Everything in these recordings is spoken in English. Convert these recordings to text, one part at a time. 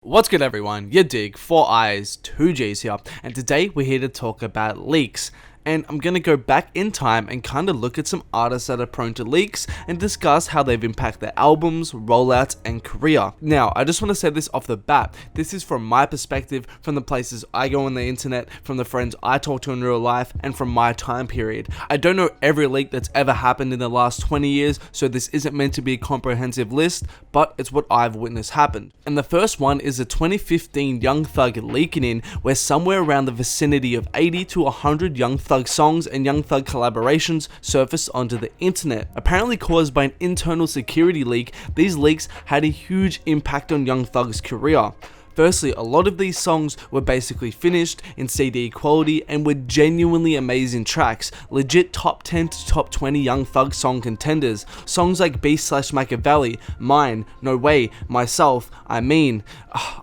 What's good everyone, yadiiiigg, 4 eyes, 2 G's here, and today we're here to talk about leaks. And I'm going to go back in time and kind of look at some artists that are prone to leaks and discuss how they've impacted their albums, rollouts, and career. Now, I just want to say this off the bat. This is from my perspective, from the places I go on the internet, from the friends I talk to in real life, and from my time period. I don't know every leak that's ever happened in the last 20 years, so this isn't meant to be a comprehensive list, but it's what I've witnessed happen. And the first one is a 2015 Young Thug leaking in, where somewhere around the vicinity of 80 to 100 Young Thug songs and Young Thug collaborations surfaced onto the internet. Apparently caused by an internal security leak, these leaks had a huge impact on Young Thug's career. Firstly, a lot of these songs were basically finished in CD quality and were genuinely amazing tracks, legit top 10 to top 20 Young Thug song contenders. Songs like B/Machiavelli, Mine, No Way, Myself, I Mean,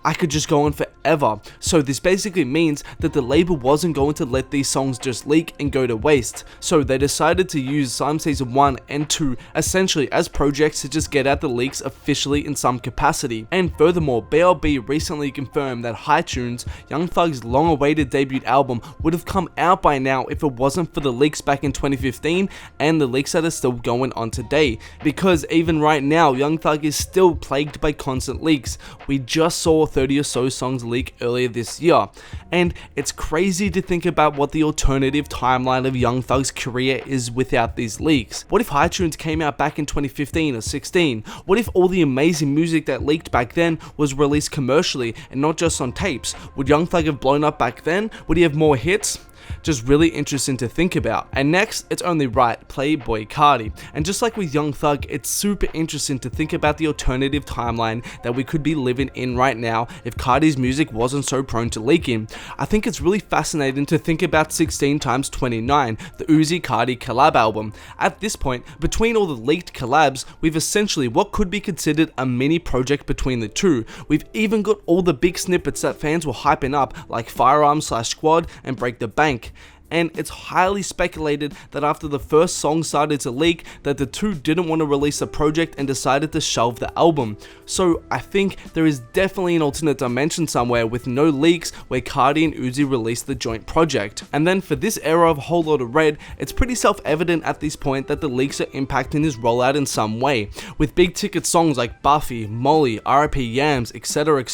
I could just go on forever. So this basically means that the label wasn't going to let these songs just leak and go to waste. So they decided to use Slime Season 1 and 2 essentially as projects to just get out the leaks officially in some capacity. And furthermore, BLB recently confirmed that iTunes, Young Thug's long-awaited debut album, would have come out by now if it wasn't for the leaks back in 2015 and the leaks that are still going on today. Because even right now, Young Thug is still plagued by constant leaks. We just saw 30 or so songs leak earlier this year, and it's crazy to think about what the alternative timeline of Young Thug's career is without these leaks. What if iTunes came out back in 2015 or 16? What if all the amazing music that leaked back then was released commercially and not just on tapes? Would Young Thug have blown up back then? Would he have more hits? Just really interesting to think about. And next, it's only right, Playboy Carti. And just like with Young Thug, it's super interesting to think about the alternative timeline that we could be living in right now if Carti's music wasn't so prone to leaking. I think it's really fascinating to think about 16x29, the Uzi Carti collab album. At this point, between all the leaked collabs, we've essentially what could be considered a mini project between the two. We've even got all the big snippets that fans were hyping up, like Firearms/Squad and Break the Bank. And it's highly speculated that after the first song started to leak, that the two didn't want to release the project and decided to shelve the album. So I think there is definitely an alternate dimension somewhere with no leaks where Cardi and Uzi released the joint project. And then for this era of Whole Lotta Red, it's pretty self-evident at this point that the leaks are impacting his rollout in some way, with big ticket songs like Buffy, Molly, R.I.P. Yams, etc,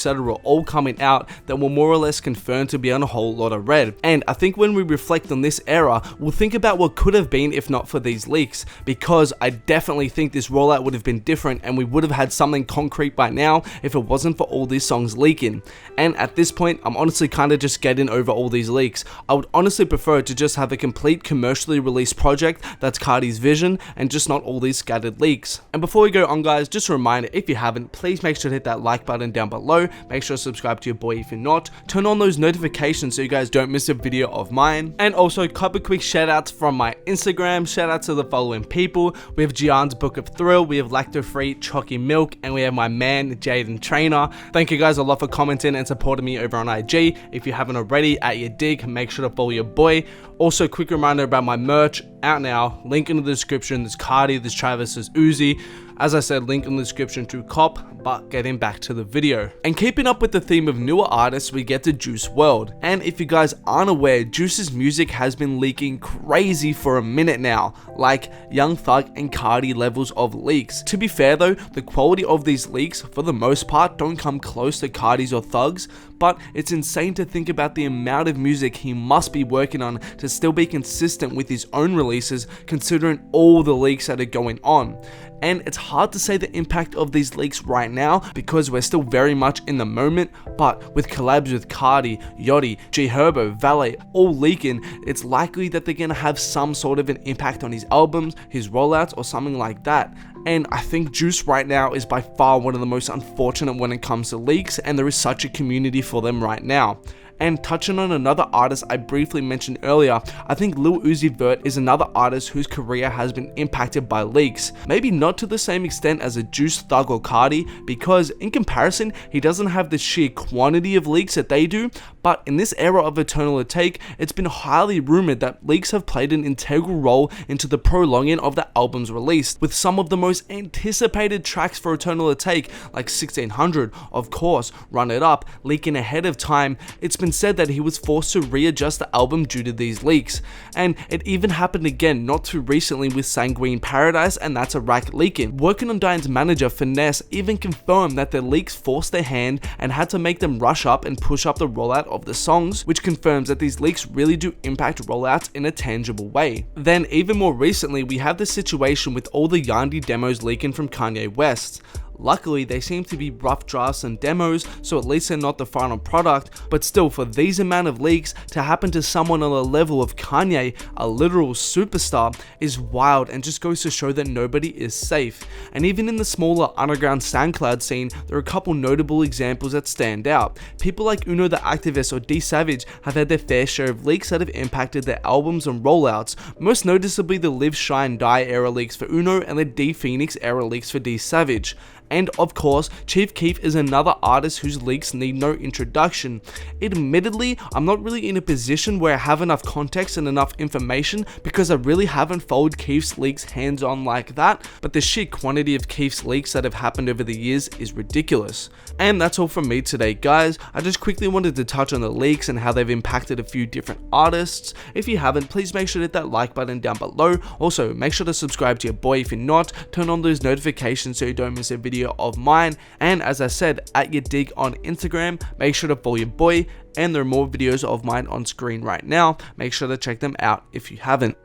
all coming out that were more or less confirmed to be on a Whole Lotta Red. And I think when we reflect on this era, we'll think about what could have been if not for these leaks, because I definitely think this rollout would have been different and we would have had something concrete by now if it wasn't for all these songs leaking. And at this point, I'm honestly kind of just getting over all these leaks. I would honestly prefer to just have a complete commercially released project that's Carti's vision and just not all these scattered leaks. And before we go on guys, just a reminder, if you haven't, please make sure to hit that like button down below, make sure to subscribe to your boy if you're not, turn on those notifications so you guys don't miss a video of mine. And also, couple quick shout outs from my Instagram. Shout out to the following people. We have Gian's Book of Thrill, we have Lacto Free Chalky Milk, and we have my man Jaden Trainer. Thank you guys a lot for commenting and supporting me over on IG. If you haven't already, at yadiiiigg, make sure to follow your boy. Also, quick reminder about my merch, out now, link in the description. There's Cardi, there's Travis, there's Uzi. As I said, link in the description to cop, but getting back to the video. And keeping up with the theme of newer artists, we get to Juice WRLD. And if you guys aren't aware, Juice's music has been leaking crazy for a minute now, like Young Thug and Cardi levels of leaks. To be fair though, the quality of these leaks, for the most part, don't come close to Cardi's or Thug's, but it's insane to think about the amount of music he must be working on to still be consistent with his own releases, considering all the leaks that are going on. And it's hard to say the impact of these leaks right now because we're still very much in the moment, but with collabs with Cardi, Yachty, G Herbo, Valet all leaking, it's likely that they're gonna have some sort of an impact on his albums, his rollouts, or something like that. And I think Juice right now is by far one of the most unfortunate when it comes to leaks, and there is such a community for them right now. And touching on another artist I briefly mentioned earlier, I think Lil Uzi Vert is another artist whose career has been impacted by leaks. Maybe not to the same extent as a Juice, Thug, or Cardi, because in comparison, he doesn't have the sheer quantity of leaks that they do, but in this era of Eternal Take, it's been highly rumored that leaks have played an integral role into the prolonging of the album's release, with some of the most most anticipated tracks for Eternal Take, like 1600, of course, Run It Up, leaking ahead of time. It's been said that he was forced to readjust the album due to these leaks. And it even happened again not too recently with Sanguine Paradise and That's a Rack leaking. Working on Diane's manager, Finesse, even confirmed that the leaks forced their hand and had to make them rush up and push up the rollout of the songs, which confirms that these leaks really do impact rollouts in a tangible way. Then even more recently, we have the situation with all the Yandhi demos leaking from Kanye West. Luckily, they seem to be rough drafts and demos, so at least they're not the final product, but still, for these amount of leaks to happen to someone on the level of Kanye, a literal superstar, is wild and just goes to show that nobody is safe. And even in the smaller underground SoundCloud scene, there are a couple notable examples that stand out. People like Uno the Activist or D Savage have had their fair share of leaks that have impacted their albums and rollouts, most noticeably the Live, Shine, Die era leaks for Uno and the D Phoenix era leaks for D Savage. And of course, Chief Keef is another artist whose leaks need no introduction. Admittedly, I'm not really in a position where I have enough context and enough information because I really haven't followed Keef's leaks hands-on like that, but the sheer quantity of Keef's leaks that have happened over the years is ridiculous. And that's all from me today, guys. I just quickly wanted to touch on the leaks and how they've impacted a few different artists. If you haven't, please make sure to hit that like button down below. Also, make sure to subscribe to your boy if you're not, turn on those notifications so you don't miss a video of mine, and as I said, at yadiiiigg on Instagram, make sure to follow your boy, and there are more videos of mine on screen right now, make sure to check them out if you haven't.